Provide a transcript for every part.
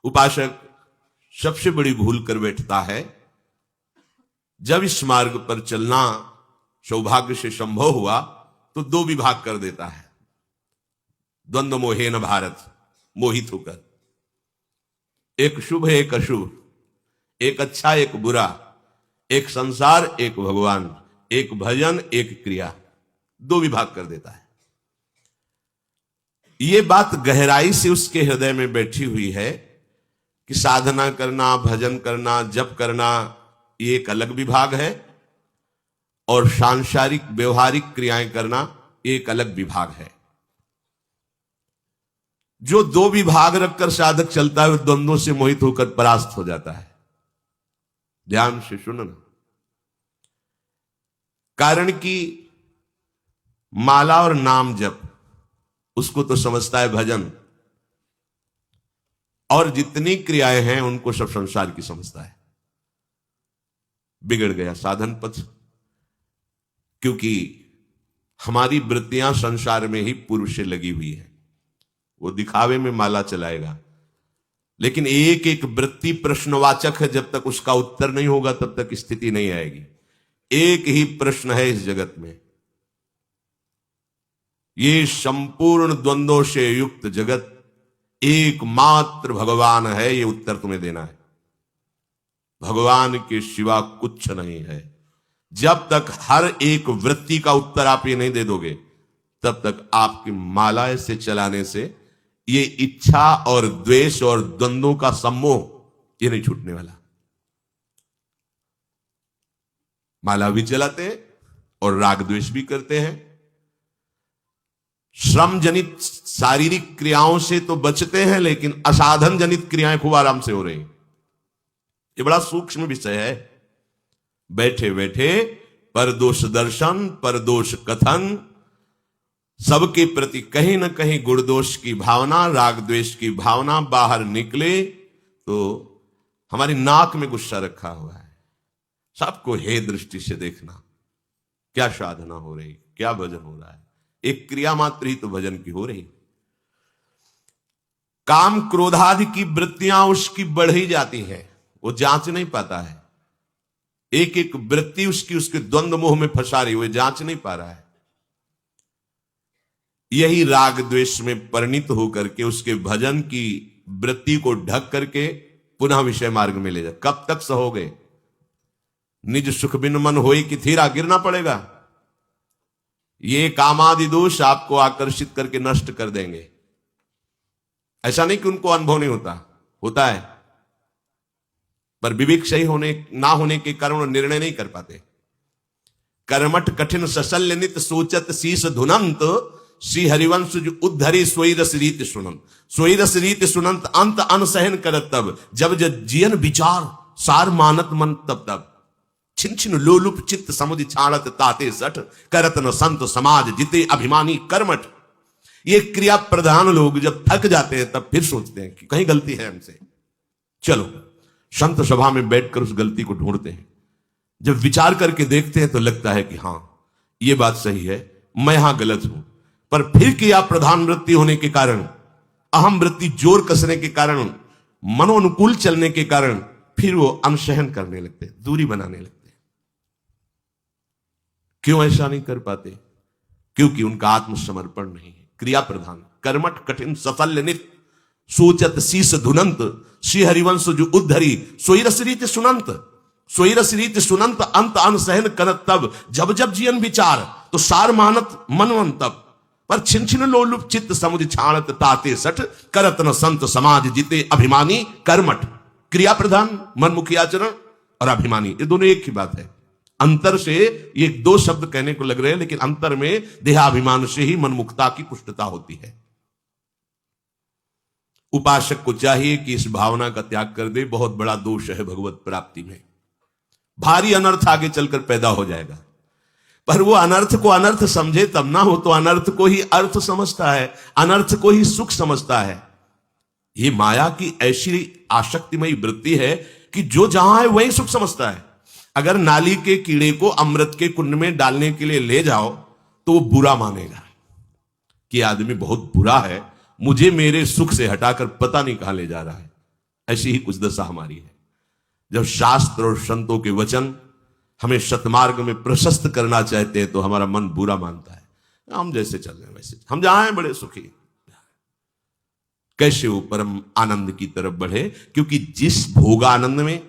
उपासक सबसे बड़ी भूल कर बैठता है, जब इस मार्ग पर चलना सौभाग्य से संभव हुआ तो दो विभाग कर देता है। द्वंद्व मोहेन भारत, मोहित होकर, एक शुभ एक अशुभ, एक अच्छा एक बुरा, एक संसार एक भगवान, एक भजन एक क्रिया, दो विभाग कर देता है। यह बात गहराई से उसके हृदय में बैठी हुई है कि साधना करना, भजन करना, जप करना ये एक अलग विभाग है और सांसारिक व्यवहारिक क्रियाएं करना एक अलग विभाग है। जो दो विभाग रखकर साधक चलता है वह द्वंद्वों से मोहित होकर परास्त हो जाता है। ध्यान से सुनना, कारण कि माला और नाम जप उसको तो समझता है भजन, और जितनी क्रियाएं हैं उनको सब संसार की समझता है। बिगड़ गया साधन पथ, क्योंकि हमारी वृत्तियां संसार में ही पूर्व से लगी हुई है। वो दिखावे में माला चलाएगा, लेकिन एक एक वृत्ति प्रश्नवाचक है। जब तक उसका उत्तर नहीं होगा तब तक स्थिति नहीं आएगी। एक ही प्रश्न है इस जगत में, ये संपूर्ण द्वंद्वों से युक्त जगत एकमात्र भगवान है, ये उत्तर तुम्हें देना है। भगवान के सिवा कुछ नहीं है। जब तक हर एक वृत्ति का उत्तर आप ये नहीं दे दोगे तब तक आपकी माला से चलाने से ये इच्छा और द्वेष और द्वंद्वों का सम्मोह ये नहीं छूटने वाला। माला भी चलाते हैं और राग द्वेष भी करते हैं। श्रम जनित शारीरिक क्रियाओं से तो बचते हैं, लेकिन असाधन जनित क्रियाएं खूब आराम से हो रही। ये बड़ा सूक्ष्म विषय है। बैठे बैठे परदोष दर्शन, परदोष कथन, सबके प्रति कहीं ना कहीं गुणदोष की भावना, राग द्वेष की भावना बाहर निकले तो हमारी नाक में गुस्सा रखा हुआ है। सबको हे दृष्टि से देखना, क्या साधना हो रही, क्या भजन हो रहा है। एक क्रिया मात्र ही तो भजन की हो रही। काम क्रोधादि की वृत्तियां उसकी बढ़ ही जाती है, वो जांच नहीं पाता है। एक एक वृत्ति उसकी उसके द्वंद्व मोह में फंसा रही, वो जांच नहीं पा रहा है। यही राग द्वेष में परिणित होकर के उसके भजन की वृत्ति को ढक करके पुनः विषय मार्ग में ले जाए। कब तक सहोगे? निज सुख बिन मन होई कि थीरा, गिरना पड़ेगा। ये कामादि दोष आपको आकर्षित करके नष्ट कर देंगे। ऐसा नहीं कि उनको अनुभव नहीं होता, होता है, पर विवेक सही होने ना होने के कारण निर्णय नहीं कर पाते। कर्मठ कठिन सशल्य नित सोचत शीस धुनंत, श्री हरिवंश जो उद्धरी सोई रस रीत सुनंत। सोई रस रीत सुनंत अंत अनसहन करत तब, जब जब जियन विचार सार मानत मन तब तब। छिन छिन लोलुप चित्त समुझ छाड़त ताते सठ, करत न संत समाज जिते अभिमानी कर्मठ। ये क्रिया प्रधान लोग जब थक जाते हैं तब फिर सोचते हैं कि कहीं गलती है हमसे। चलो संत सभा में बैठकर उस गलती को ढूंढते हैं। जब विचार करके देखते हैं तो लगता है कि हां ये बात सही है, मैं यहां गलत हूं। पर फिर क्रिया प्रधान वृत्ति होने के कारण, अहम वृत्ति जोर कसने के कारण, मनोनुकूल चलने के कारण फिर वो अनसहन करने लगते हैं, दूरी बनाने लगते हैं। क्यों ऐसा नहीं कर पाते? क्योंकि उनका आत्मसमर्पण नहीं है। क्रिया प्रधान, कर्मठ कठिन सफल नित सोचत शीस धुनंत, श्री हरिवंश जो उद्धरी सोई रस रीत सुनंत। सोई रस रीत सुनंत अंत अनसहन करत तब, जब जब जियन विचार तो सार मानत मनवन तब। पर छिन छिन लोलुप चित्त समुझ छाणत ताते सठ, करत न संत समाज जिते अभिमानी कर्मठ। क्रिया प्रधान मनमुखी आचरण और अभिमानी, ये दोनों एक ही बात है। अंतर से ये दो शब्द कहने को लग रहे हैं, लेकिन अंतर में देहाभिमान से ही मनमुखता की पुष्टता होती है। उपासक को चाहिए कि इस भावना का त्याग कर दे। बहुत बड़ा दोष है भगवत प्राप्ति में, भारी अनर्थ आगे चलकर पैदा हो जाएगा। पर वो अनर्थ को अनर्थ समझे तब ना हो, तो अनर्थ को ही अर्थ समझता है, अनर्थ को ही सुख समझता है। ये माया की ऐसी आसक्तिमयी वृत्ति है कि जो जहां है वही सुख समझता है। अगर नाली के कीड़े को अमृत के कुंड में डालने के लिए ले जाओ तो वो बुरा मानेगा कि आदमी बहुत बुरा है, मुझे मेरे सुख से हटाकर पता नहीं कहां ले जा रहा है। ऐसी ही कुछ दशा हमारी है। जब शास्त्र और संतों के वचन हमें सतमार्ग में प्रशस्त करना चाहते हैं तो हमारा मन बुरा मानता है। हम जैसे चल रहे हैं वैसे हम जहां हैं बड़े सुखी, कैसे वो परम आनंद की तरफ बढ़े? क्योंकि जिस भोगानंद में,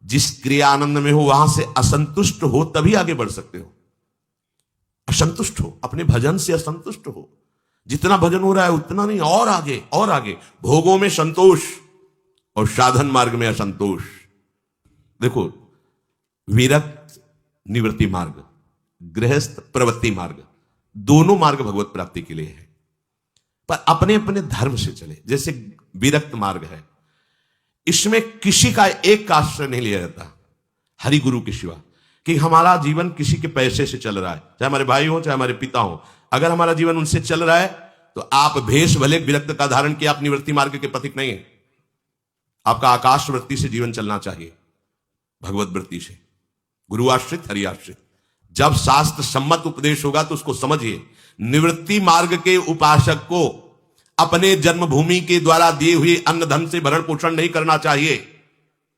जिस क्रिया आनंद में हो वहां से असंतुष्ट हो तभी आगे बढ़ सकते हो। असंतुष्ट हो, अपने भजन से असंतुष्ट हो। जितना भजन हो रहा है उतना नहीं, और आगे और आगे। भोगों में संतोष और साधन मार्ग में असंतोष। देखो, विरक्त निवृत्ति मार्ग, गृहस्थ प्रवृत्ति मार्ग, दोनों मार्ग भगवत प्राप्ति के लिए है, पर अपने अपने धर्म से चले। जैसे विरक्त मार्ग है, इसमें किसी का एक का आश्रय नहीं लिया जाता हरि गुरु के सिवा, कि हमारा जीवन किसी के पैसे से चल रहा है, चाहे हमारे भाई हो चाहे हमारे पिता हो। अगर हमारा जीवन उनसे चल रहा है तो आप भेष भले विरक्त का धारण किया, आप निवृत्ति मार्ग के पथिक नहीं है। आपका आकाश वृत्ति से जीवन चलना चाहिए, भगवत वृत्ति से, गुरु आश्रित हरि आश्रित। जब शास्त्र सम्मत उपदेश होगा तो उसको समझिए। निवृत्ति मार्ग के उपासक को अपने जन्मभूमि के द्वारा दिए हुए अन्न धन से भरण पोषण नहीं करना चाहिए।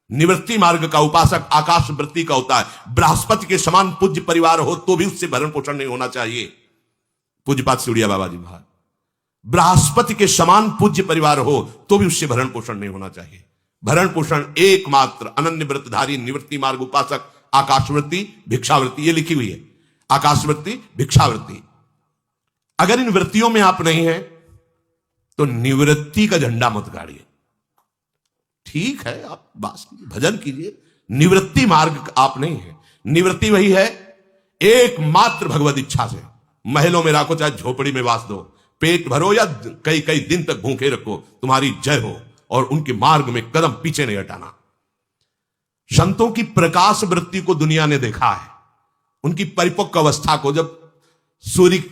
निवृत्ति मार्ग का उपासक आकाश वृत्ति का होता है। बृहस्पति के समान पूज्य परिवार हो तो भी उससे भरण पोषण नहीं होना चाहिए। पूज्यपाद सिउड़िया बाबा जी महाराज, बृहस्पति के समान पूज्य परिवार हो तो भी उससे भरण पोषण नहीं होना चाहिए। भरण पोषण एकमात्र अनन्य व्रतधारी निवृत्ति मार्ग उपासक आकाशवृत्ति भिक्षावृत्ति, ये लिखी हुई है, आकाशवृत्ति भिक्षावृत्ति। अगर इन वृत्तियों में आप नहीं हैं तो निवृत्ति का झंडा मत गाड़िए। ठीक है, आप बात कीजिए, भजन कीजिए, निवृत्ति मार्ग आप नहीं है। निवृत्ति वही है एकमात्र भगवत इच्छा से। महलों में रखो चाहे झोपड़ी में वास दो, पेट भरो या कई कई दिन तक भूखे रखो, तुम्हारी जय हो, और उनके मार्ग में कदम पीछे नहीं हटाना। संतों की प्रकाश वृत्ति को दुनिया ने देखा है, उनकी परिपक्व अवस्था को। जब सूर्य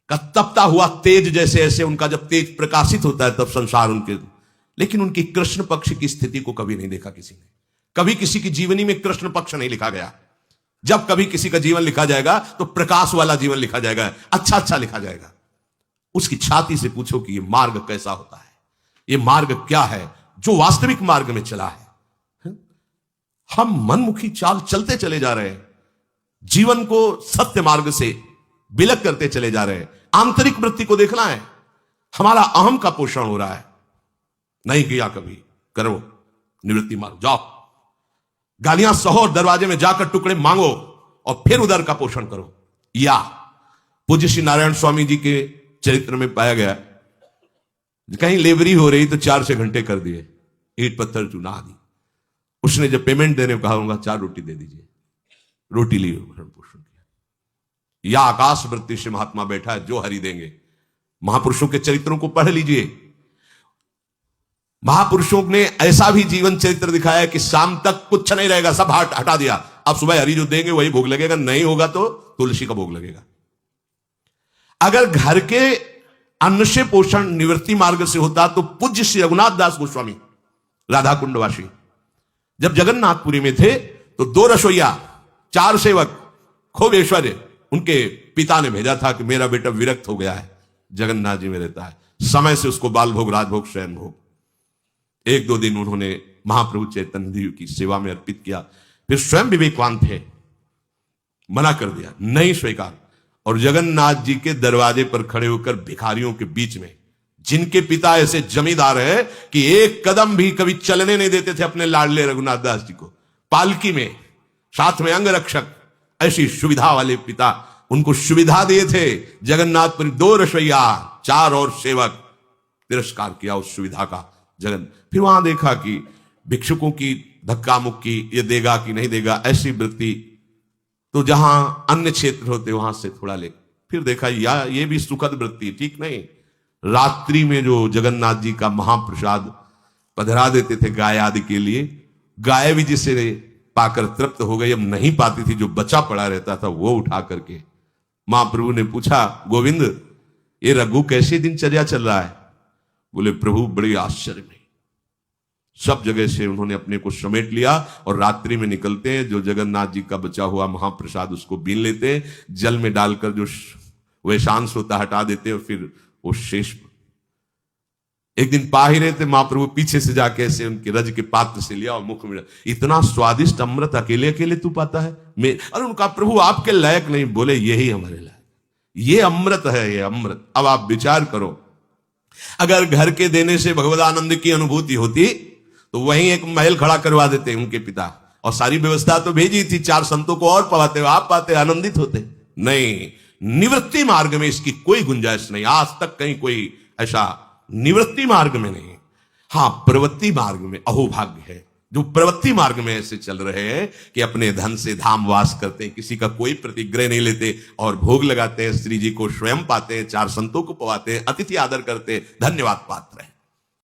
का तपता हुआ तेज जैसे ऐसे उनका जब तेज प्रकाशित होता है तब संसार उनके, लेकिन उनकी कृष्ण पक्ष की स्थिति को कभी नहीं देखा किसी ने। कभी किसी की जीवनी में कृष्ण पक्ष नहीं लिखा गया। जब कभी किसी का जीवन लिखा जाएगा तो प्रकाश वाला जीवन लिखा जाएगा, अच्छा अच्छा लिखा जाएगा। उसकी छाती से पूछो कि यह मार्ग कैसा होता है, यह मार्ग क्या है जो वास्तविक मार्ग में चला है। हम मनमुखी चाल चलते चले जा रहे हैं, जीवन को सत्य मार्ग से विलग करते चले जा रहे हैं। आंतरिक वृत्ति को देखना है, हमारा अहम का पोषण हो रहा है, नहीं किया कभी, करो निवृत्ति मार्ग, जाओ गालियां सहो और दरवाजे में जाकर टुकड़े मांगो और फिर उधर का पोषण करो। या पूज्य श्री नारायण स्वामी जी के चरित्र में पाया गया, कहीं लेबरी हो रही तो 4-6 घंटे कर दिए, ईट पत्थर चुना दी। उसने जब पेमेंट देने को कहा, होगा 4 रोटी दे दीजिए, रोटी ली, भरण पोषण किया। या आकाश वृत्ति से महात्मा बैठा है, जो हरि देंगे। महापुरुषों के चरित्रों को पढ़ लीजिए। महापुरुषों ने ऐसा भी जीवन चरित्र दिखाया है कि शाम तक कुछ नहीं रहेगा, सब हटा दिया। अब सुबह हरि जो देंगे वही भोग लगेगा, नहीं होगा तो तुलसी का भोग लगेगा। अगर घर के अन्न से पोषण निवृत्ति मार्ग से होता तो पूज्य श्री रघुनाथ दास गोस्वामी राधा कुंडवासी जब जगन्नाथपुरी में थे तो 2 रसोइया 4 सेवक खूब ऐश्वर्य, उनके पिता ने भेजा था कि मेरा बेटा विरक्त हो गया है, जगन्नाथ जी में रहता है, समय से उसको बाल भोग, राजभोग, शयन भोग। 1-2 दिन उन्होंने महाप्रभु चैतन्य देव की सेवा में अर्पित किया। फिर स्वयं विवेकवान थे, मना कर दिया, नहीं स्वीकार। और जगन्नाथ जी के दरवाजे पर खड़े होकर भिखारियों के बीच में, जिनके पिता ऐसे जमींदार है कि एक कदम भी कभी चलने नहीं देते थे अपने लाडले रघुनाथ दास जी को, पालकी में साथ में अंगरक्षक, ऐसी सुविधा वाले पिता उनको सुविधा दिए थे। जगन्नाथपुरी 2 रसोइया 4 और सेवक, तिरस्कार किया उस सुविधा का जगन। फिर वहां देखा कि भिक्षुकों की धक्का मुक्की, ये देगा कि नहीं देगा, ऐसी वृत्ति, तो जहां अन्य क्षेत्र होते वहां से थोड़ा ले। फिर देखा या ये भी सुखद वृत्ति ठीक नहीं। रात्रि में जो जगन्नाथ जी का महाप्रसाद पधरा देते थे गाय आदि के लिए, गाय भी जिसे पाकर तृप्त हो गई, अब नहीं पाती थी, जो बचा पड़ा रहता था वो उठा करके महाप्रभु ने पूछा, गोविंद ये रघु कैसे दिनचर्या चल रहा है? बोले प्रभु बड़े आश्चर्य में। सब जगह से उन्होंने अपने को समेट लिया और रात्रि में निकलते हैं, जो जगन्नाथ जी का बचा हुआ महाप्रसाद उसको बीन लेते, जल में डालकर जो वैशांश होता हटा देते और फिर वो शेष एक दिन पा ही रहे थे, महाप्रभु पीछे से जाके ऐसे उनके रज के पात्र से लिया और मुख में, इतना स्वादिष्ट अमृत अकेले अकेले तू पाता है। अरे उनका प्रभु आपके लायक नहीं। बोले यही हमारे लायक, ये अमृत है, ये अमृत। अब आप विचार करो, अगर घर के देने से भगवदानंद की अनुभूति होती तो वहीं एक महल खड़ा करवा देते उनके पिता, और सारी व्यवस्था तो भेजी थी, 4 संतों को और पाते, आप पाते, आनंदित होते। नहीं, निवृत्ति मार्ग में इसकी कोई गुंजाइश नहीं। आज तक कहीं कोई ऐसा निवृत्ति मार्ग में नहीं। हां, प्रवृत्ति मार्ग में अहोभाग्य है जो प्रवृत्ति मार्ग में ऐसे चल रहे हैं कि अपने धन से धाम वास करते हैं, किसी का कोई प्रतिग्रह नहीं लेते और भोग लगाते हैं, श्री जी को स्वयं पाते हैं, 4 संतों को पवाते हैं, अतिथि आदर करते हैं, धन्यवाद पात्र हैं।